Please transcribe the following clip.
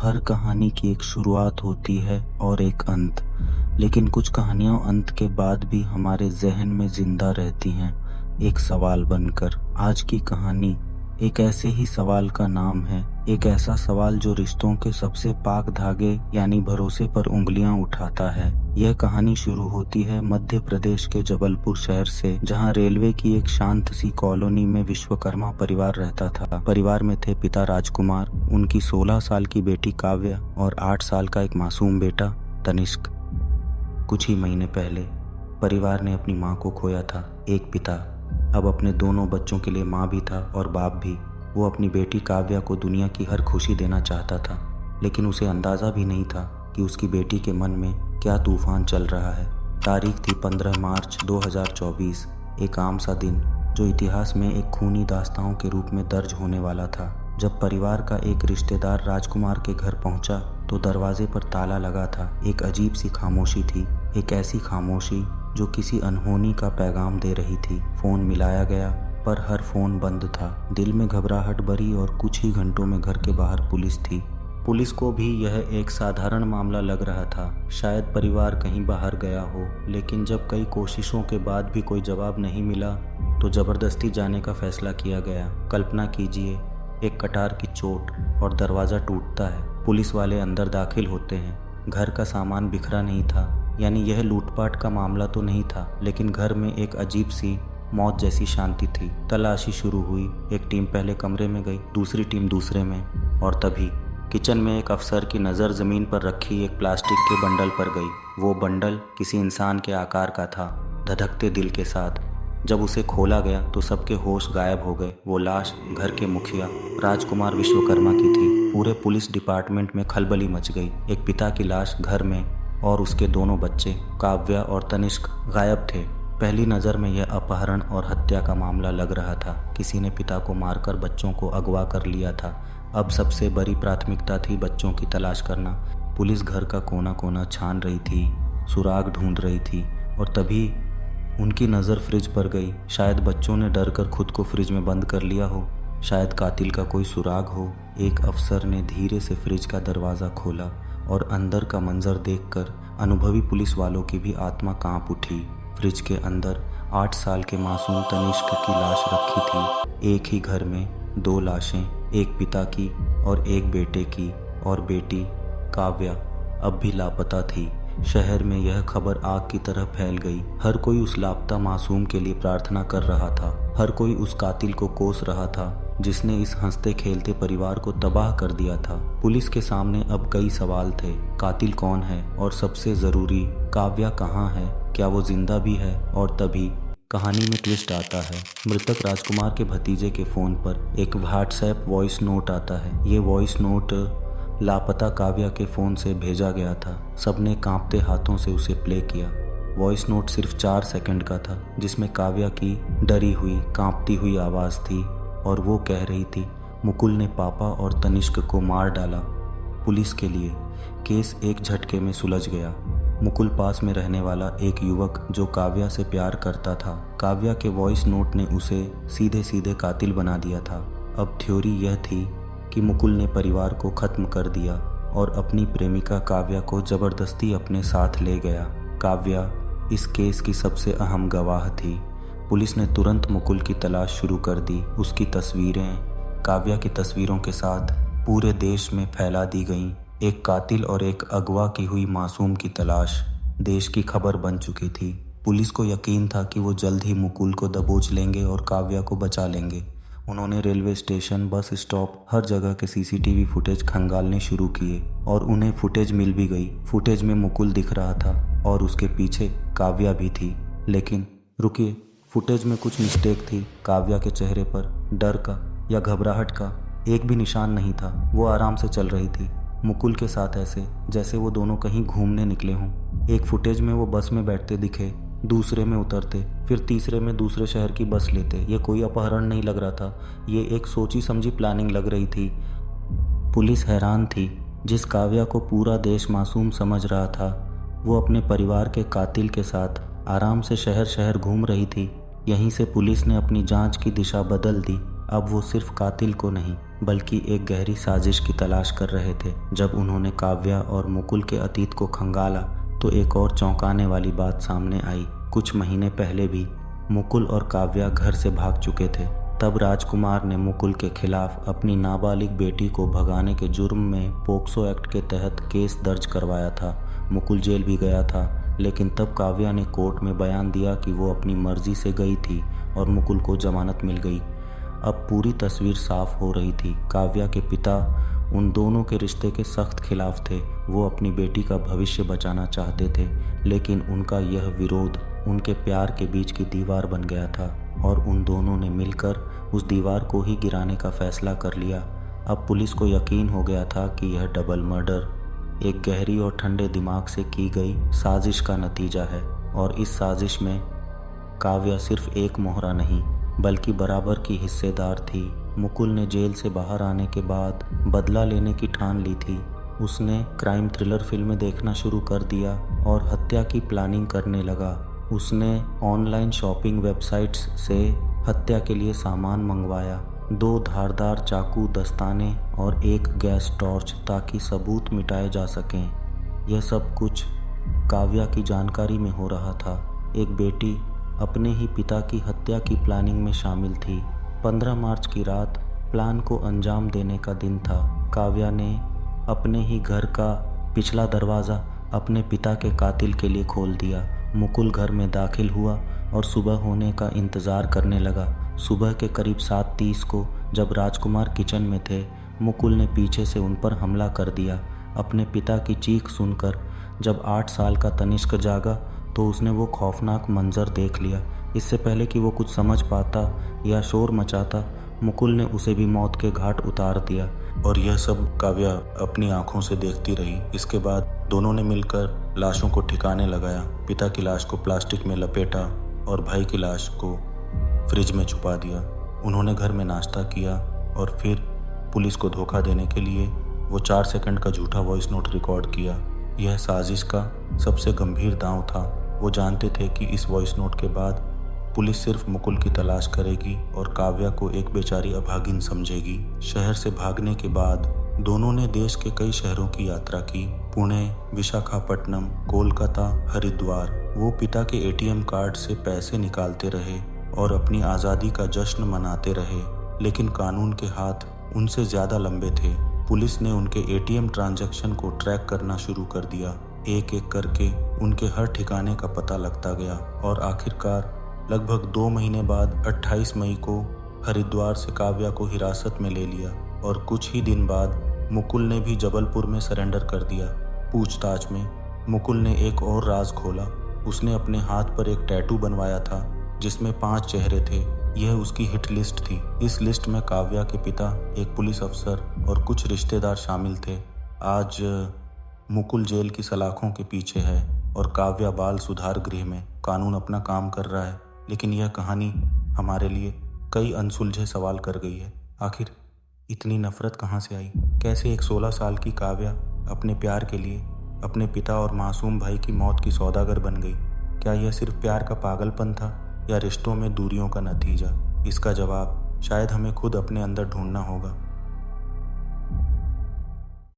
हर कहानी की एक शुरुआत होती है और एक अंत, लेकिन कुछ कहानियां अंत के बाद भी हमारे जहन में जिंदा रहती हैं, एक सवाल बनकर। आज की कहानी एक ऐसे ही सवाल का नाम है, एक ऐसा सवाल जो रिश्तों के सबसे पाक धागे यानी भरोसे पर उंगलियां उठाता है। यह कहानी शुरू होती है मध्य प्रदेश के जबलपुर शहर से, जहां रेलवे की एक शांत सी कॉलोनी में विश्वकर्मा परिवार रहता था। परिवार में थे पिता राजकुमार, उनकी 16 साल की बेटी काव्या और 8 साल का एक मासूम बेटा तनिष्क। कुछ ही महीने पहले परिवार ने अपनी माँ को खोया था। एक पिता अब अपने दोनों बच्चों के लिए माँ भी था और बाप भी। वो अपनी बेटी काव्या को दुनिया की हर खुशी देना चाहता था, लेकिन उसे अंदाज़ा भी नहीं था कि उसकी बेटी के मन में क्या तूफान चल रहा है। तारीख थी 15 मार्च 2024, एक आम सा दिन जो इतिहास में एक खूनी दास्तानों के रूप में दर्ज होने वाला था। जब परिवार का एक रिश्तेदार राजकुमार के घर पहुंचा तो दरवाजे पर ताला लगा था। एक अजीब सी खामोशी थी, एक ऐसी खामोशी जो किसी अनहोनी का पैगाम दे रही थी। फोन मिलाया गया पर हर फोन बंद था। दिल में घबराहट भरी और कुछ ही घंटों में घर के बाहर पुलिस थी। पुलिस को भी यह एक साधारण मामला लग रहा था, शायद परिवार कहीं बाहर गया हो। लेकिन जब कई कोशिशों के बाद भी कोई जवाब नहीं मिला तो जबरदस्ती जाने का फैसला किया गया। कल्पना कीजिए, एक कटार की चोट और दरवाज़ा टूटता है। पुलिस वाले अंदर दाखिल होते हैं। घर का सामान बिखरा नहीं था, यानी यह लूटपाट का मामला तो नहीं था, लेकिन घर में एक अजीब सी मौत जैसी शांति थी। तलाशी शुरू हुई। एक टीम पहले कमरे में गई, दूसरी टीम दूसरे में, और तभी किचन में एक अफसर की नज़र ज़मीन पर रखी एक प्लास्टिक के बंडल पर गई। वो बंडल किसी इंसान के आकार का था, धधकते दिल के साथ। जब उसे खोला गया तो सबके होश गायब हो गए। वो लाश घर के मुखिया राजकुमार विश्वकर्मा की थी। पूरे पुलिस डिपार्टमेंट में खलबली मच गई। एक पिता की लाश घर में और उसके दोनों बच्चे काव्या और तनिष्क गायब थे। पहली नज़र में यह अपहरण और हत्या का मामला लग रहा था। किसी ने पिता को मारकर बच्चों को अगवा कर लिया था। अब सबसे बड़ी प्राथमिकता थी बच्चों की तलाश करना। पुलिस घर का कोना कोना छान रही थी, सुराग ढूंढ रही थी, और तभी उनकी नज़र फ्रिज पर गई। शायद बच्चों ने डर कर खुद को फ्रिज में बंद कर लिया हो, शायद कातिल का कोई सुराग हो। एक अफसर ने धीरे से फ्रिज का दरवाज़ा खोला और अंदर का मंजर देखकर अनुभवी पुलिस वालों की भी आत्मा कांप उठी। फ्रिज के अंदर 8 साल के मासूम तनिष्क की लाश रखी थी। एक ही घर में 2 लाशें, एक पिता की और एक बेटे की, और बेटी काव्या अब भी लापता थी। शहर में यह खबर आग की तरह फैल गई। हर कोई उस लापता मासूम के लिए प्रार्थना कर रहा था। हर कोई उस कातिल को कोस रहा था जिसने इस हंसते खेलते परिवार को तबाह कर दिया था। पुलिस के सामने अब कई सवाल थे। कातिल कौन है, और सबसे ज़रूरी, काव्या कहाँ है, क्या वो जिंदा भी है? और तभी कहानी में ट्विस्ट आता है। मृतक राजकुमार के भतीजे के फ़ोन पर एक व्हाट्सएप वॉइस नोट आता है। ये वॉइस नोट लापता काव्या के फ़ोन से भेजा गया था। सबने कांपते हाथों से उसे प्ले किया। वॉइस नोट सिर्फ 4 सेकंड का था, जिसमें काव्या की डरी हुई, कांपती हुई आवाज़ थी, और वो कह रही थी, मुकुल ने पापा और तनिष्क को मार डाला। पुलिस के लिए केस एक झटके में सुलझ गया। मुकुल पास में रहने वाला एक युवक जो काव्या से प्यार करता था। काव्या के वॉइस नोट ने उसे सीधे सीधे कातिल बना दिया था। अब थ्योरी यह थी कि मुकुल ने परिवार को ख़त्म कर दिया और अपनी प्रेमिका काव्या को ज़बरदस्ती अपने साथ ले गया। काव्या इस केस की सबसे अहम गवाह थी। पुलिस ने तुरंत मुकुल की तलाश शुरू कर दी। उसकी तस्वीरें काव्या की तस्वीरों के साथ पूरे देश में फैला दी गईं। एक कातिल और एक अगवा की हुई मासूम की तलाश देश की खबर बन चुकी थी। पुलिस को यकीन था कि वो जल्द ही मुकुल को दबोच लेंगे और काव्या को बचा लेंगे। उन्होंने रेलवे स्टेशन, बस स्टॉप, हर जगह के सीसीटीवी फुटेज खंगालने शुरू किए, और उन्हें फुटेज मिल भी गई। फुटेज में मुकुल दिख रहा था और उसके पीछे काव्या भी थी। लेकिन रुकिए, फुटेज में कुछ मिस्टेक थी। काव्या के चेहरे पर डर का या घबराहट का एक भी निशान नहीं था। वो आराम से चल रही थी, मुकुल के साथ ऐसे जैसे वो दोनों कहीं घूमने निकले हों। एक फुटेज में वो बस में बैठते दिखे, दूसरे में उतरते, फिर तीसरे में दूसरे शहर की बस लेते। ये कोई अपहरण नहीं लग रहा था, ये एक सोची समझी प्लानिंग लग रही थी। पुलिस हैरान थी। जिस काव्या को पूरा देश मासूम समझ रहा था, वो अपने परिवार के कातिल के साथ आराम से शहर शहर घूम रही थी। यहीं से पुलिस ने अपनी जांच की दिशा बदल दी। अब वो सिर्फ कातिल को नहीं बल्कि एक गहरी साजिश की तलाश कर रहे थे। जब उन्होंने काव्या और मुकुल के अतीत को खंगाला तो एक और चौंकाने वाली बात सामने आई। कुछ महीने पहले भी मुकुल और काव्या घर से भाग चुके थे। तब राजकुमार ने मुकुल के खिलाफ अपनी नाबालिग बेटी को भगाने के जुर्म में पोक्सो एक्ट के तहत केस दर्ज करवाया था। मुकुल जेल भी गया था, लेकिन तब काव्या ने कोर्ट में बयान दिया कि वो अपनी मर्जी से गई थी और मुकुल को जमानत मिल गई। अब पूरी तस्वीर साफ हो रही थी। काव्या के पिता उन दोनों के रिश्ते के सख्त खिलाफ थे। वो अपनी बेटी का भविष्य बचाना चाहते थे, लेकिन उनका यह विरोध उनके प्यार के बीच की दीवार बन गया था और उन दोनों ने मिलकर उस दीवार को ही गिराने का फैसला कर लिया। अब पुलिस को यकीन हो गया था कि यह डबल मर्डर एक गहरी और ठंडे दिमाग से की गई साजिश का नतीजा है, और इस साजिश में काव्या सिर्फ एक मोहरा नहीं बल्कि बराबर की हिस्सेदार थी। मुकुल ने जेल से बाहर आने के बाद बदला लेने की ठान ली थी। उसने क्राइम थ्रिलर फिल्में देखना शुरू कर दिया और हत्या की प्लानिंग करने लगा। उसने ऑनलाइन शॉपिंग वेबसाइट्स से हत्या के लिए सामान मंगवाया, 2 धारदार चाकू, दस्ताने और एक गैस टॉर्च, ताकि सबूत मिटाए जा सकें। यह सब कुछ काव्या की जानकारी में हो रहा था। एक बेटी अपने ही पिता की हत्या की प्लानिंग में शामिल थी। 15 मार्च की रात प्लान को अंजाम देने का दिन था। काव्या ने अपने ही घर का पिछला दरवाज़ा अपने पिता के कातिल के लिए खोल दिया। मुकुल घर में दाखिल हुआ और सुबह होने का इंतज़ार करने लगा। सुबह के करीब 7:30 को जब राजकुमार किचन में थे, मुकुल ने पीछे से उन पर हमला कर दिया। अपने पिता की चीख सुनकर जब 8 साल का तनिष्क जागा तो उसने वो खौफनाक मंजर देख लिया। इससे पहले कि वो कुछ समझ पाता या शोर मचाता, मुकुल ने उसे भी मौत के घाट उतार दिया। और यह सब काव्या अपनी आंखों से देखती रही। इसके बाद दोनों ने मिलकर लाशों को ठिकाने लगाया। पिता की लाश को प्लास्टिक में लपेटा और भाई की लाश को फ्रिज में छुपा दिया। उन्होंने घर में नाश्ता किया और फिर पुलिस को धोखा देने के लिए वो 4 सेकंड का झूठा वॉइस नोट रिकॉर्ड किया। यह साजिश का सबसे गंभीर दांव था। वो जानते थे कि इस वॉइस नोट के बाद पुलिस सिर्फ मुकुल की तलाश करेगी और काव्या को एक बेचारी अभागिन समझेगी। शहर से भागने के बाद दोनों ने देश के कई शहरों की यात्रा की। पुणे, विशाखापट्टनम, कोलकाता, हरिद्वार। वो पिता के एटीएम कार्ड से पैसे निकालते रहे और अपनी आज़ादी का जश्न मनाते रहे, लेकिन कानून के हाथ उनसे ज़्यादा लंबे थे। पुलिस ने उनके एटीएम ट्रांजैक्शन को ट्रैक करना शुरू कर दिया। एक एक करके उनके हर ठिकाने का पता लगता गया और आखिरकार लगभग 2 महीने बाद 28 मई को हरिद्वार से काव्या को हिरासत में ले लिया और कुछ ही दिन बाद मुकुल ने भी जबलपुर में सरेंडर कर दिया। पूछताछ में मुकुल ने एक और राज खोला। उसने अपने हाथ पर एक टैटू बनवाया था जिसमें 5 चेहरे थे। यह उसकी हिट लिस्ट थी। इस लिस्ट में काव्या के पिता, एक पुलिस अफसर और कुछ रिश्तेदार शामिल थे। आज मुकुल जेल की सलाखों के पीछे है और काव्या बाल सुधार गृह में। कानून अपना काम कर रहा है, लेकिन यह कहानी हमारे लिए कई अनसुलझे सवाल कर गई है। आखिर इतनी नफरत कहाँ से आई? कैसे एक 16 साल की काव्या अपने प्यार के लिए अपने पिता और मासूम भाई की मौत की सौदागर बन गई? क्या यह सिर्फ प्यार का पागलपन था या रिश्तों में दूरियों का नतीजा? इसका जवाब शायद हमें खुद अपने अंदर ढूंढना होगा।